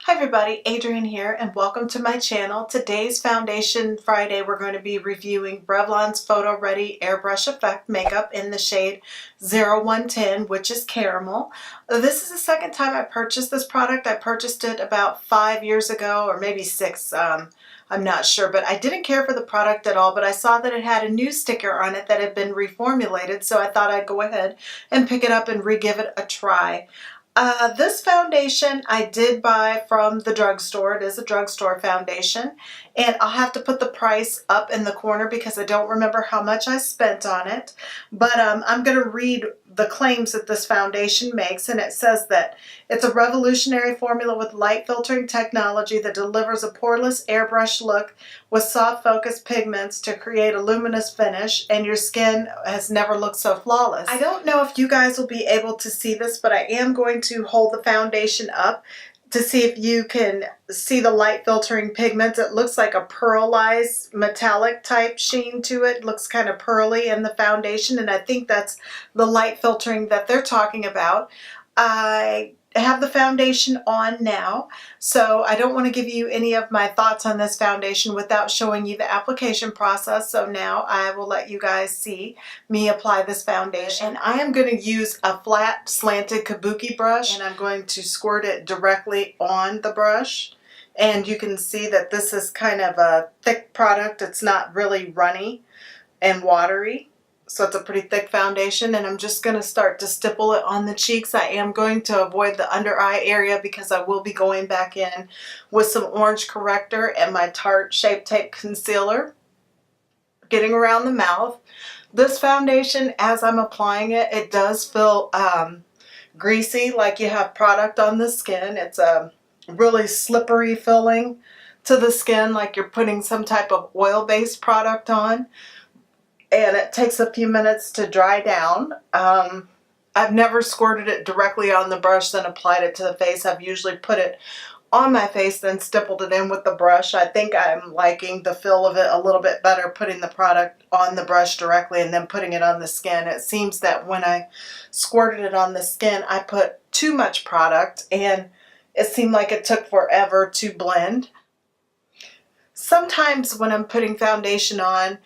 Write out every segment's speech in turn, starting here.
Hi everybody, Adrienne here and welcome to my channel. Today's Foundation Friday we're going to be reviewing Revlon's Photoready Airbrush Effect Makeup in the shade 0110, which is Caramel. This is the second time I purchased this product. I purchased it about 5 years ago or maybe 6. I'm not sure, but I didn't care for the product at all, but I saw that it had a new sticker on it that had been reformulated, so I thought I'd go ahead and pick it up and re-give it a try. This foundation I did buy from the drugstore. It is a drugstore foundation, and I'll have to put the price up in the corner because I don't remember how much I spent on it. But I'm going to read the claims that this foundation makes, and it says that it's a revolutionary formula with light filtering technology that delivers a poreless airbrush look with soft focus pigments to create a luminous finish, and your skin has never looked so flawless. I don't know if you guys will be able to see this, but I am going to hold the foundation up to see if you can see the light filtering pigments. It looks like a pearlized metallic type sheen to it. It looks kind of pearly in the foundation, and I think that's the light filtering that they're talking about. I have the foundation on now, so I don't want to give you any of my thoughts on this foundation without showing you the application process. So now I will let you guys see me apply this foundation. And I am going to use a flat slanted kabuki brush, and I'm going to squirt it directly on the brush. And you can see that this is kind of a thick product. It's not really runny and watery. So it's a pretty thick foundation, and I'm just going to start to stipple it on the cheeks. I am going to avoid the under eye area because I will be going back in with some orange corrector and my Tarte Shape Tape Concealer, getting around the mouth. This foundation, as I'm applying it, it does feel greasy, like you have product on the skin. It's a really slippery feeling to the skin, like you're putting some type of oil-based product on. And it takes a few minutes to dry down. I've never squirted it directly on the brush then applied it to the face. I've usually put it on my face then stippled it in with the brush. I think I'm liking the feel of it a little bit better putting the product on the brush directly and then putting it on the skin. It seems that when I squirted it on the skin, I put too much product and it seemed like it took forever to blend. Sometimes when I'm putting foundation on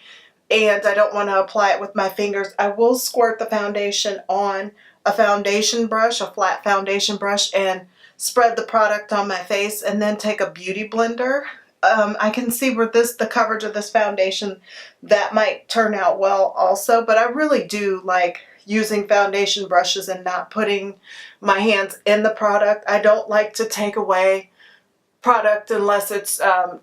and I don't want to apply it with my fingers, I will squirt the foundation on a foundation brush, a flat foundation brush, and spread the product on my face and then take a beauty blender. I can see where the coverage of this foundation, that might turn out well also, but I really do like using foundation brushes and not putting my hands in the product. I don't like to take away product unless it's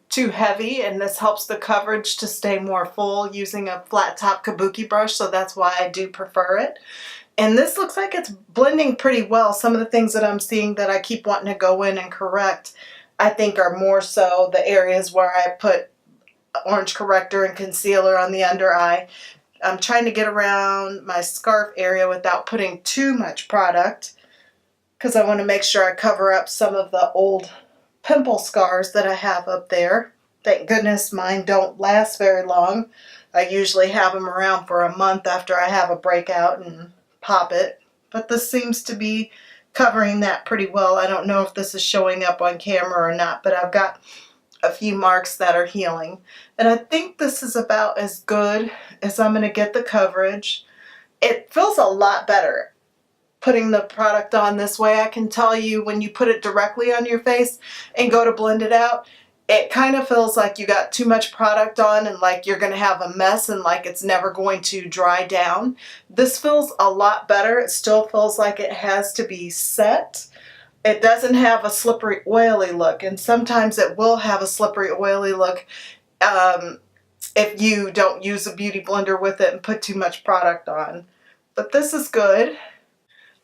too heavy, and this helps the coverage to stay more full using a flat top kabuki brush, so that's why I do prefer it. And this looks like it's blending pretty well. Some of the things that I'm seeing that I keep wanting to go in and correct, I think are more so the areas where I put orange corrector and concealer on the under eye. I'm trying to get around my scarf area without putting too much product because I want to make sure I cover up some of the old pimple scars that I have up there. Thank goodness mine don't last very long. I usually have them around for a month after I have a breakout and pop it. But this seems to be covering that pretty well. I don't know if this is showing up on camera or not, but I've got a few marks that are healing. And I think this is about as good as I'm going to get the coverage. It feels a lot better putting the product on this way. I can tell you when you put it directly on your face and go to blend it out, it kind of feels like you got too much product on and like you're going to have a mess and like it's never going to dry down. This feels a lot better. It still feels like it has to be set. It doesn't have a slippery oily look, and sometimes it will have a slippery oily look if you don't use a beauty blender with it and put too much product on. But this is good.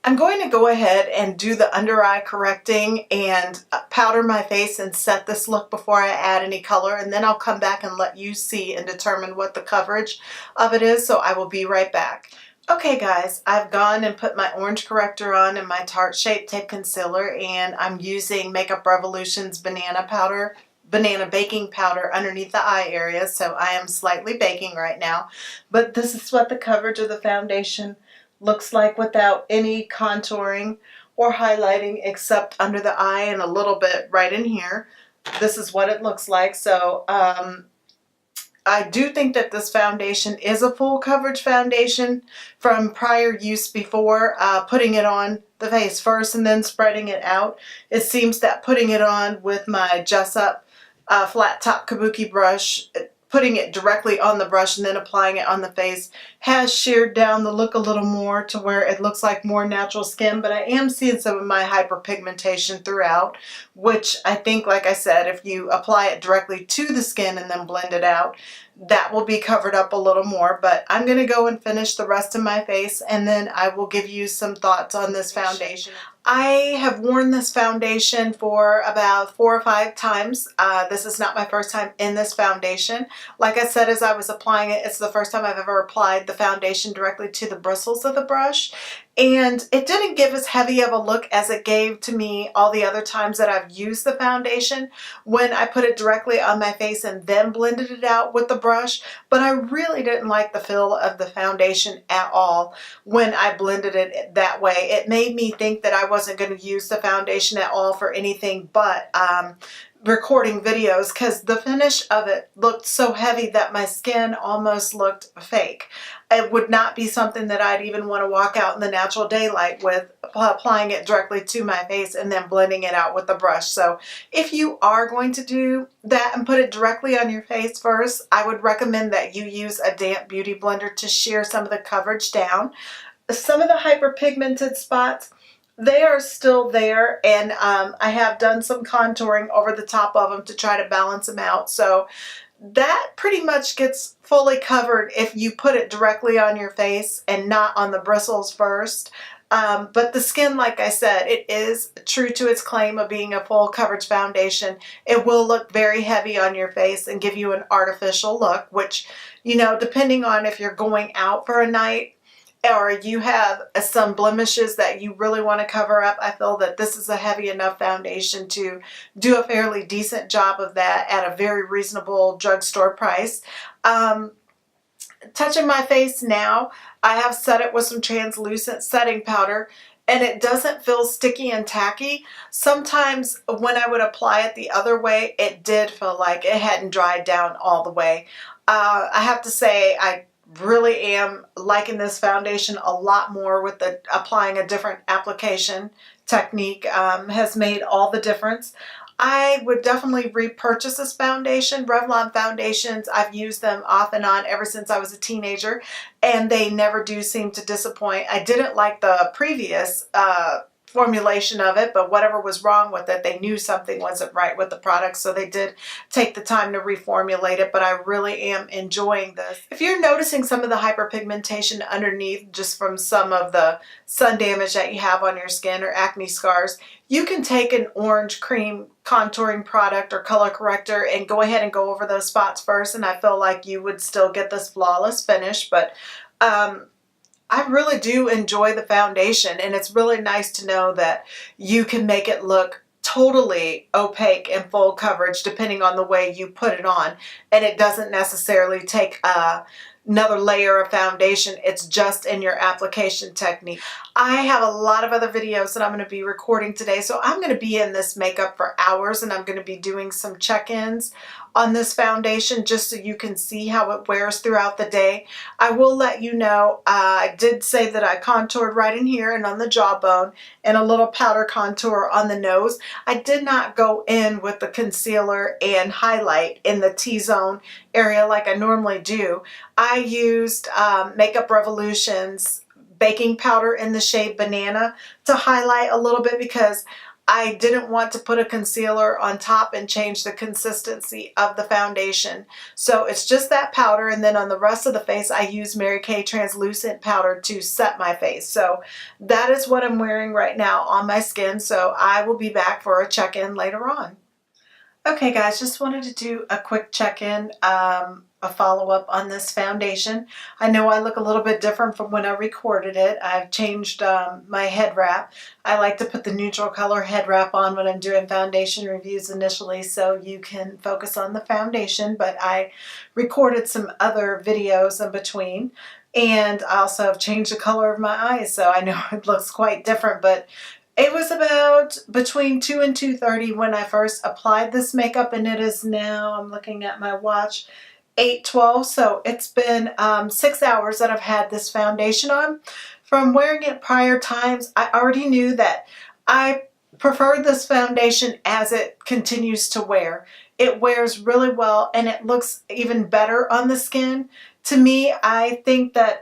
I'm going to go ahead and do the under eye correcting and powder my face and set this look before I add any color, and then I'll come back and let you see and determine what the coverage of it is, so I will be right back. Okay guys, I've gone and put my orange corrector on and my Tarte Shape Tape Concealer, and I'm using Makeup Revolution's banana baking powder underneath the eye area, so I am slightly baking right now. But this is what the coverage of the foundation looks like without any contouring or highlighting except under the eye and a little bit right in here. This is what it looks like. So I do think that this foundation is a full coverage foundation from prior use before putting it on the face first and then spreading it out. It seems that putting it on with my Jessup flat top kabuki brush, putting it directly on the brush and then applying it on the face has sheared down the look a little more to where it looks like more natural skin, but I am seeing some of my hyperpigmentation throughout, which I think, like I said, if you apply it directly to the skin and then blend it out, that will be covered up a little more. But I'm going to go and finish the rest of my face and then I will give you some thoughts on this foundation. I have worn this foundation for about 4 or 5 times. This is not my first time in this foundation. Like I said, as I was applying it, it's the first time I've ever applied the foundation directly to the bristles of the brush. And it didn't give as heavy of a look as it gave to me all the other times that I've used the foundation when I put it directly on my face and then blended it out with the brush. But I really didn't like the feel of the foundation at all when I blended it that way. It made me think that I wasn't going to use the foundation at all for anything but recording videos, because the finish of it looked so heavy that my skin almost looked fake. It would not be something that I'd even want to walk out in the natural daylight with, applying it directly to my face and then blending it out with the brush. So if you are going to do that and put it directly on your face first, I would recommend that you use a damp beauty blender to shear some of the coverage down. Some of the hyperpigmented spots, they are still there, and I have done some contouring over the top of them to try to balance them out. So that pretty much gets fully covered if you put it directly on your face and not on the bristles first. But the skin, like I said, it is true to its claim of being a full coverage foundation. It will look very heavy on your face and give you an artificial look, which, you know, depending on if you're going out for a night or you have some blemishes that you really want to cover up, I feel that this is a heavy enough foundation to do a fairly decent job of that at a very reasonable drugstore price. Touching my face now, I have set it with some translucent setting powder, and it doesn't feel sticky and tacky. Sometimes when I would apply it the other way, it did feel like it hadn't dried down all the way. I have to say, I really am liking this foundation a lot more with the applying a different application technique. Has made all the difference. I would definitely repurchase this foundation. Revlon foundations, I've used them off and on ever since I was a teenager, and they never do seem to disappoint. I didn't like the previous formulation of it, but whatever was wrong with it, they knew something wasn't right with the product, so they did take the time to reformulate it. But I really am enjoying this. If you're noticing some of the hyperpigmentation underneath just from some of the sun damage that you have on your skin or acne scars, you can take an orange cream contouring product or color corrector and go ahead and go over those spots first, and I feel like you would still get this flawless finish. But I really do enjoy the foundation, and it's really nice to know that you can make it look totally opaque and full coverage depending on the way you put it on, and it doesn't necessarily take another layer of foundation. It's just in your application technique. I have a lot of other videos that I'm going to be recording today, so I'm going to be in this makeup for hours, and I'm going to be doing some check-ins on this foundation just so you can see how it wears throughout the day. I will let you know, I did say that I contoured right in here and on the jawbone and a little powder contour on the nose. I did not go in with the concealer and highlight in the T-zone area like I normally do. I used Makeup Revolution's baking powder in the shade Banana to highlight a little bit because I didn't want to put a concealer on top and change the consistency of the foundation. So it's just that powder, and then on the rest of the face I use Mary Kay translucent powder to set my face. So that is what I'm wearing right now on my skin. So I will be back for a check-in later on. Okay guys, just wanted to do a quick check-in, a follow-up on this foundation. I know I look a little bit different from when I recorded it. I've changed my head wrap. I like to put the neutral color head wrap on when I'm doing foundation reviews initially so you can focus on the foundation, but I recorded some other videos in between, and I also have changed the color of my eyes, so I know it looks quite different, but It was about between 2 and 2:30 when I first applied this makeup, and it is now, I'm looking at my watch, 8:12. So it's been 6 hours that I've had this foundation on. From wearing it prior times, I already knew that I preferred this foundation as it continues to wear. It wears really well and it looks even better on the skin. To me, I think that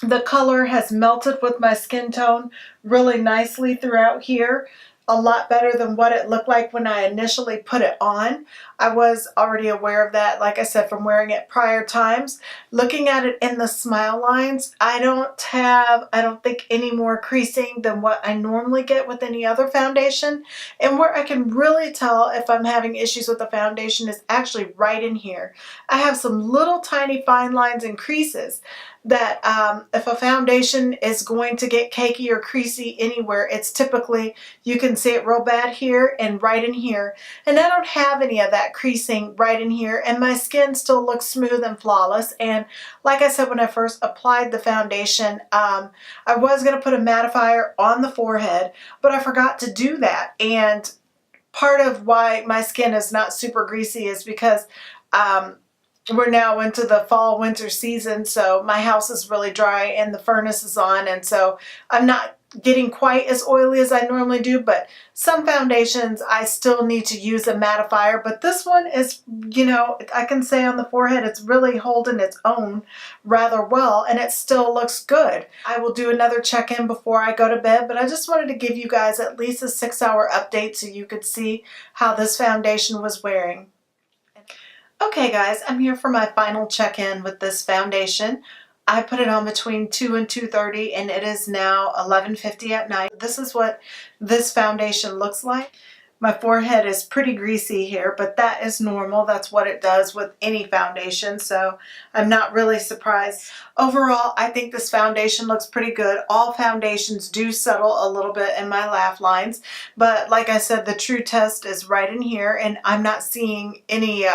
the color has melted with my skin tone really nicely throughout here. A lot better than what it looked like when I initially put it on. I was already aware of that, like I said, from wearing it prior times. Looking at it in the smile lines, I don't think any more creasing than what I normally get with any other foundation. And where I can really tell if I'm having issues with the foundation is actually right in here. I have some little tiny fine lines and creases that if a foundation is going to get cakey or creasy anywhere, it's typically, you can see it real bad here and right in here. And I don't have any of that creasing right in here, and my skin still looks smooth and flawless. And like I said, when I first applied the foundation, I was going to put a mattifier on the forehead, but I forgot to do that. And part of why my skin is not super greasy is because we're now into the fall winter season, so my house is really dry and the furnace is on, and so I'm not getting quite as oily as I normally do. But some foundations I still need to use a mattifier, but this one is, you know, I can say on the forehead it's really holding its own rather well, and it still looks good. I will do another check-in before I go to bed, but I just wanted to give you guys at least a 6-hour update so you could see how this foundation was wearing. Okay guys, I'm here for my final check-in with this foundation. I put it on between 2 and 2:30 and it is now 11:50 at night. This is what this foundation looks like. My forehead is pretty greasy here, but that is normal. That's what it does with any foundation, so I'm not really surprised. Overall, I think this foundation looks pretty good. All foundations do settle a little bit in my laugh lines, but like I said, the true test is right in here, and I'm not seeing any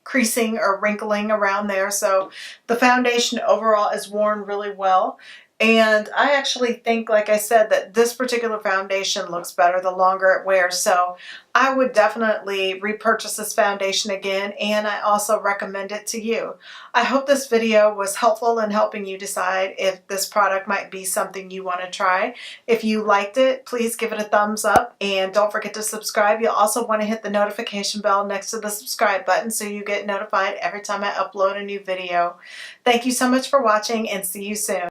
creasing or wrinkling around there. So the foundation overall is worn really well. And I actually think, like I said, that this particular foundation looks better the longer it wears. So I would definitely repurchase this foundation again, and I also recommend it to you. I hope this video was helpful in helping you decide if this product might be something you want to try. If you liked it, please give it a thumbs up, and don't forget to subscribe. You'll also want to hit the notification bell next to the subscribe button so you get notified every time I upload a new video. Thank you so much for watching, and see you soon.